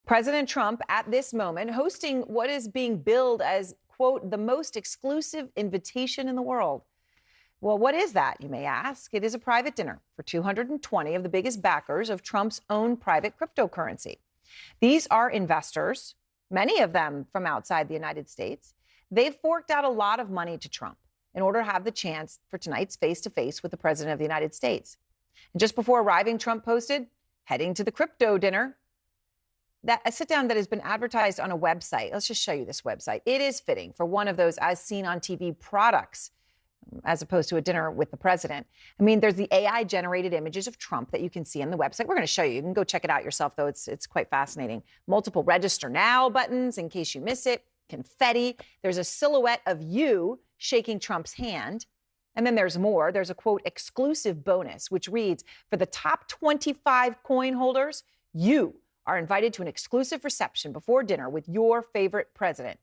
President Trump at this moment hosting what is being billed as, quote, the most exclusive invitation in the world. Well, what is that, you may ask? It is a private dinner for 220 of the biggest backers of Trump's own private cryptocurrency. These are investors, many of them from outside the United States. They've forked out a lot of money to Trump in order to have the chance for tonight's face-to-face with the President of the United States. And just before arriving, Trump posted, heading to the crypto dinner. That a sit-down that has been advertised on a website. Let's just show you this website. It is fitting for one of those as seen on TV products, as opposed to a dinner with the president. I mean, there's the AI-generated images of Trump that you can see on the website. We're going to show you. You can go check it out yourself, though. It's quite fascinating. Multiple register now buttons in case you miss it. Confetti. There's a silhouette of you shaking Trump's hand. And then there's more. There's a, quote, exclusive bonus, which reads, for the top 25 coin holders, you are invited to an exclusive reception before dinner with your favorite president.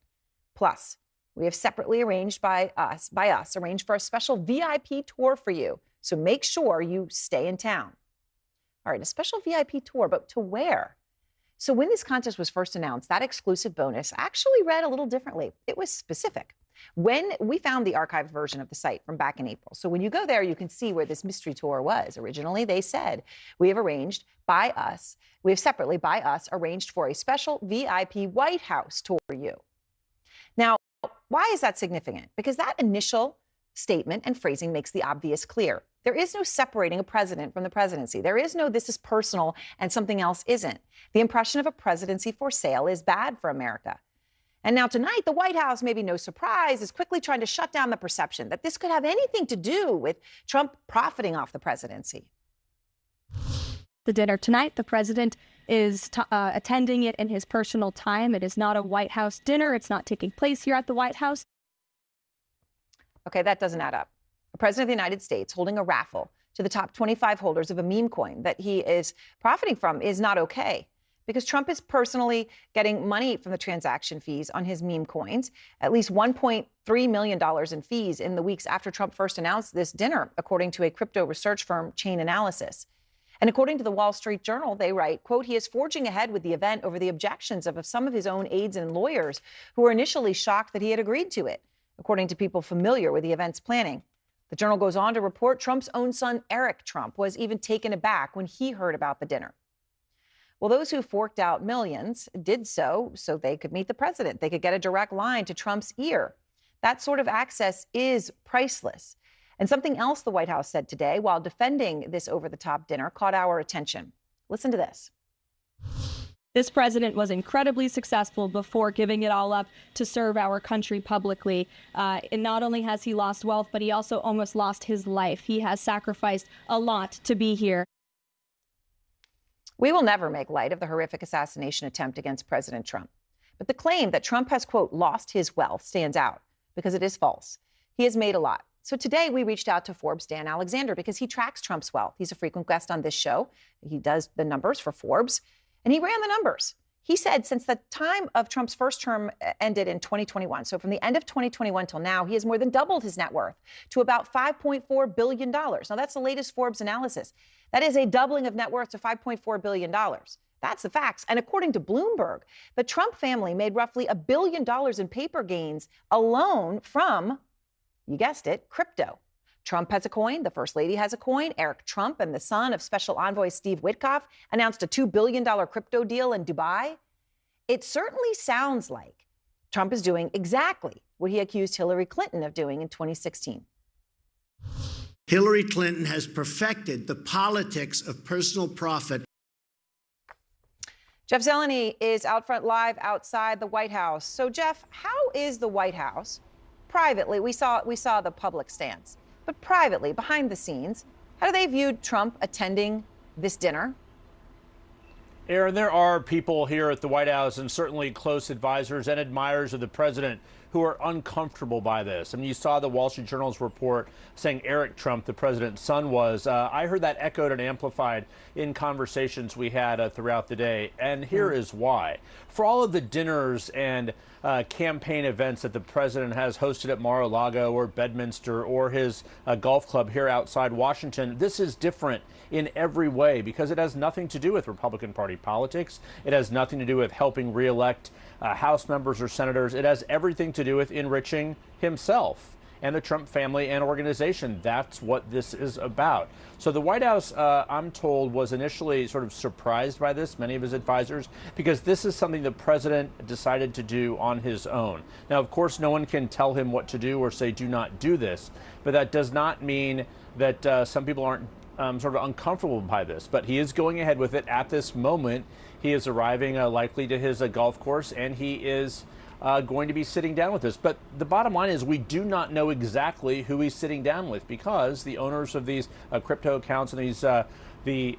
Plus, we have separately arranged arranged for a special VIP tour for you. So make sure you stay in town. All right, a special VIP tour, but to where? So when this contest was first announced, that exclusive bonus actually read a little differently. It was specific. When we found the archived version of the site from back in April. So when you go there, you can see where this mystery tour was. Originally, they said, we have separately by us arranged for a special VIP White House tour for you. Now, why is that significant? Because that initial statement and phrasing makes the obvious clear. There is no separating a president from the presidency. There is no this is personal and something else isn't. The impression of a presidency for sale is bad for America. And now tonight, the White House, maybe no surprise, is quickly trying to shut down the perception that this could have anything to do with Trump profiting off the presidency. The dinner tonight, the president is attending it in his personal time. It is not a White House dinner. It's not taking place here at the White House. Okay, that doesn't add up. The president of the United States holding a raffle to the top 25 holders of a meme coin that he is profiting from is not okay. Because Trump is personally getting money from the transaction fees on his meme coins, at least $1.3 million in fees in the weeks after Trump first announced this dinner, according to a crypto research firm, Chain Analysis. And according to the Wall Street Journal, they write, quote, he is forging ahead with the event over the objections of some of his own aides and lawyers who were initially shocked that he had agreed to it, according to people familiar with the event's planning. The Journal goes on to report Trump's own son, Eric Trump, was even taken aback when he heard about the dinner. Well, those who forked out millions did so they could meet the president. They could get a direct line to Trump's ear. That sort of access is priceless. And something else the White House said today while defending this over-the-top dinner caught our attention. Listen to this. This president was incredibly successful before giving it all up to serve our country publicly. And not only has he lost wealth, but he also almost lost his life. He has sacrificed a lot to be here. We will never make light of the horrific assassination attempt against President Trump. But the claim that Trump has, quote, lost his wealth stands out because it is false. He has made a lot. So today we reached out to Forbes' Dan Alexander because he tracks Trump's wealth. He's a frequent guest on this show. He does the numbers for Forbes, and he ran the numbers. He said since the time of Trump's first term ended in 2021, so from the end of 2021 till now, he has more than doubled his net worth to about $5.4 billion. Now, that's the latest Forbes analysis. That is a doubling of net worth to $5.4 billion. That's the facts. And according to Bloomberg, the Trump family made roughly $1 billion in paper gains alone from, you guessed it, crypto. Trump has a coin. The First Lady has a coin. Eric Trump and the son of Special Envoy Steve Witkoff announced a $2 billion crypto deal in Dubai. It certainly sounds like Trump is doing exactly what he accused Hillary Clinton of doing in 2016. Hillary Clinton has perfected the politics of personal profit. Jeff Zeleny is out front live outside the White House. So, Jeff, how is the White House privately? We saw the public stance. But privately, behind the scenes, how do they view Trump attending this dinner? Aaron, there are people here at the White House and certainly close advisors and admirers of the president who are uncomfortable by this. I mean, you saw the Wall Street Journal's report saying Eric Trump, the president's son, was. I heard that echoed and amplified in conversations we had throughout the day. And here is why. For all of the dinners and campaign events that the president has hosted at Mar-a-Lago or Bedminster or his golf club here outside Washington, this is different in every way because it has nothing to do with Republican Party politics. It has nothing to do with helping reelect House members or senators. It has everything to do with enriching himself and the Trump family and organization. That's what this is about. So the White House, I'm told, was initially sort of surprised by this, many of his advisors, because this is something the president decided to do on his own. Now, of course, no one can tell him what to do or say, do not do this, but that does not mean that some people aren't sort of uncomfortable by this. But he is going ahead with it at this moment. He is arriving likely to his golf course, and he is going to be sitting down with this. But the bottom line is we do not know exactly who he's sitting down with because the owners of these crypto accounts and these the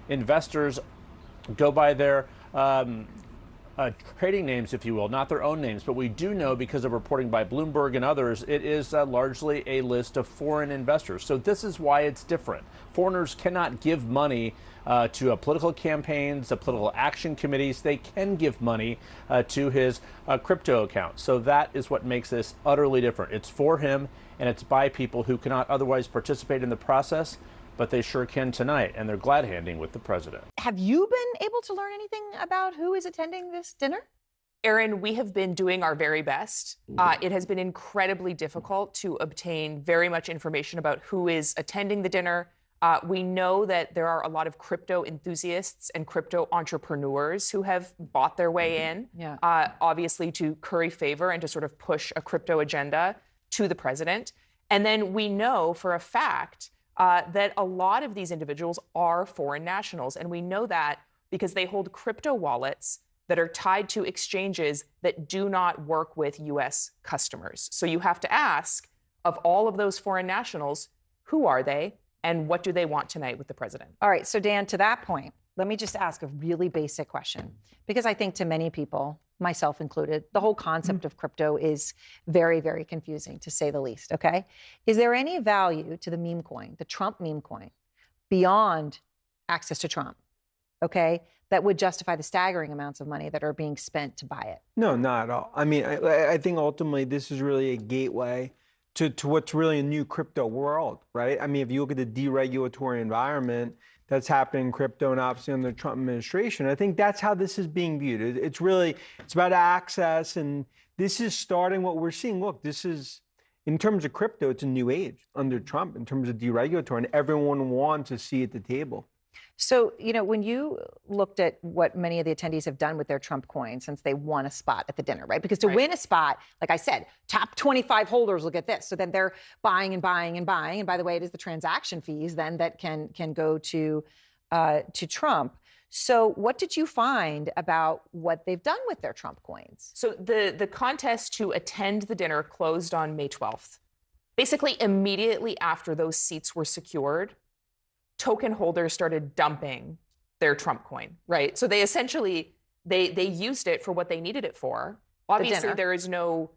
investors go by their trading names, if you will, not their own names. But we do know because of reporting by Bloomberg and others, it is largely a list of foreign investors. So this is why it's different. Foreigners cannot give money to political campaigns, political action committees. They can give money to his crypto account. So that is what makes this utterly different. It's for him, and it's by people who cannot otherwise participate in the process, but they sure can tonight, and they're glad-handing with the president. Have you been able to learn anything about who is attending this dinner? Erin, we have been doing our very best. It has been incredibly difficult to obtain very much information about who is attending the dinner. We know that there are a lot of crypto enthusiasts and crypto entrepreneurs who have bought their way in, obviously to curry favor and to sort of push a crypto agenda to the president. And then we know for a fact that a lot of these individuals are foreign nationals. And we know that because they hold crypto wallets that are tied to exchanges that do not work with U.S. customers. So you have to ask, of all of those foreign nationals, who are they and what do they want tonight with the president? All right, so Dan, to that point, let me just ask a really basic question, because I think to many people, myself included, the whole concept of crypto is very, very confusing, to say the least, okay? Is there any value to the meme coin, the Trump meme coin, beyond access to Trump, okay, that would justify the staggering amounts of money that are being spent to buy it? No, not at all. I mean, I think ultimately this is really a gateway to what's really a new crypto world, right? I mean, if you look at the deregulatory environment that's happening in crypto and obviously under the Trump administration, I think that's how this is being viewed. It's about access, and this is starting what we're seeing. Look, this is, in terms of crypto, it's a new age under Trump in terms of deregulatory, and everyone wants a seat at the table. So, you know, when you looked at what many of the attendees have done with their Trump coins since they won a spot at the dinner, right? Because to win a spot, like I said, top 25 holders will get this. So then they're buying and buying and buying. And by the way, it is the transaction fees then that can go to Trump. So what did you find about what they've done with their Trump coins? So the contest to attend the dinner closed on May 12th. Basically, immediately after those seats were secured, token holders started dumping their Trump coin, right? So they essentially, they used it for what they needed it for. Obviously, there is no,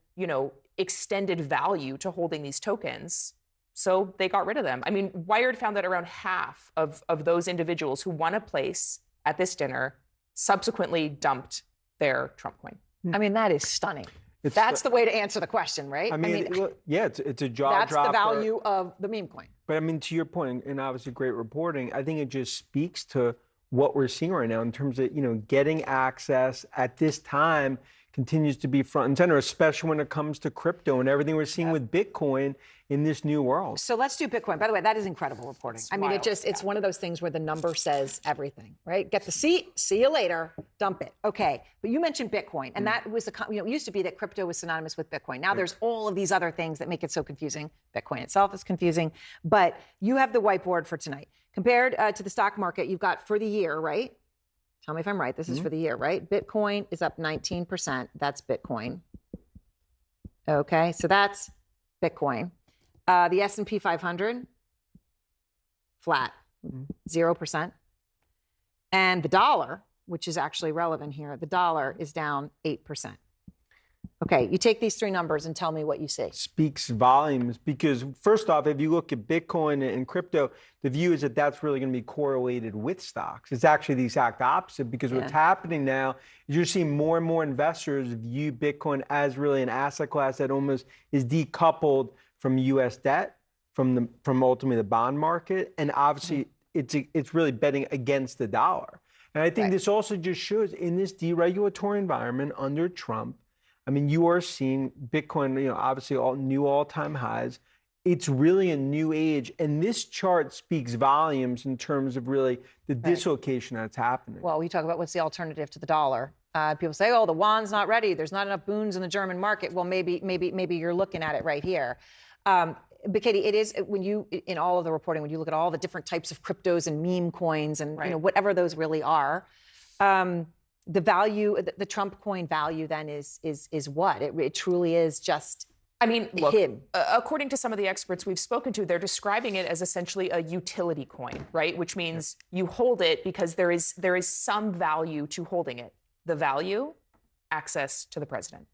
extended value to holding these tokens. So they got rid of them. I mean, Wired found that around half of those individuals who won a place at this dinner subsequently dumped their Trump coin. I mean, that is stunning. That's the way to answer the question, right? I mean, yeah, it's a jaw dropper. That's the value of the meme coin. But I mean, to your point, and obviously great reporting, I think it just speaks to what we're seeing right now in terms of, getting access at this time continues to be front and center, especially when it comes to crypto and everything we're seeing with Bitcoin in this new world. So let's do Bitcoin. By the way, that is incredible reporting. I mean, it's one of those things where the number says everything, right? Get the seat, see you later, dump it. Okay, but you mentioned Bitcoin, and that was, it used to be that crypto was synonymous with Bitcoin. Now there's all of these other things that make it so confusing. Bitcoin itself is confusing, but you have the whiteboard for tonight. Compared to the stock market, you've got for the year, right? Tell me if I'm right. This is for the year, right? Bitcoin is up 19%. That's Bitcoin. Okay, so that's Bitcoin. The S&P 500, flat, 0%. And the dollar, which is actually relevant here, the dollar is down 8%. Okay, you take these three numbers and tell me what you see. Speaks volumes because, first off, if you look at Bitcoin and crypto, the view is that that's really going to be correlated with stocks. It's actually the exact opposite because what's happening now is you're seeing more and more investors view Bitcoin as really an asset class that almost is decoupled from U.S. debt, from ultimately the bond market, and obviously it's really betting against the dollar. And I think this also just shows in this deregulatory environment under Trump, I mean, you are seeing Bitcoin, obviously new all-time highs. It's really a new age. And this chart speaks volumes in terms of really the dislocation that's happening. Well, we talk about what's the alternative to the dollar. People say, oh, the yuan's not ready. There's not enough boons in the German market. Well, maybe you're looking at it right here. But Katie, it is when you, in all of the reporting, when you look at all the different types of cryptos and meme coins and whatever those really are, the value, the Trump coin value then is what? It truly is just, I mean, look, him. According to some of the experts we've spoken to, they're describing it as essentially a utility coin, right? Which means you hold it because there is some value to holding it. The value, access to the president.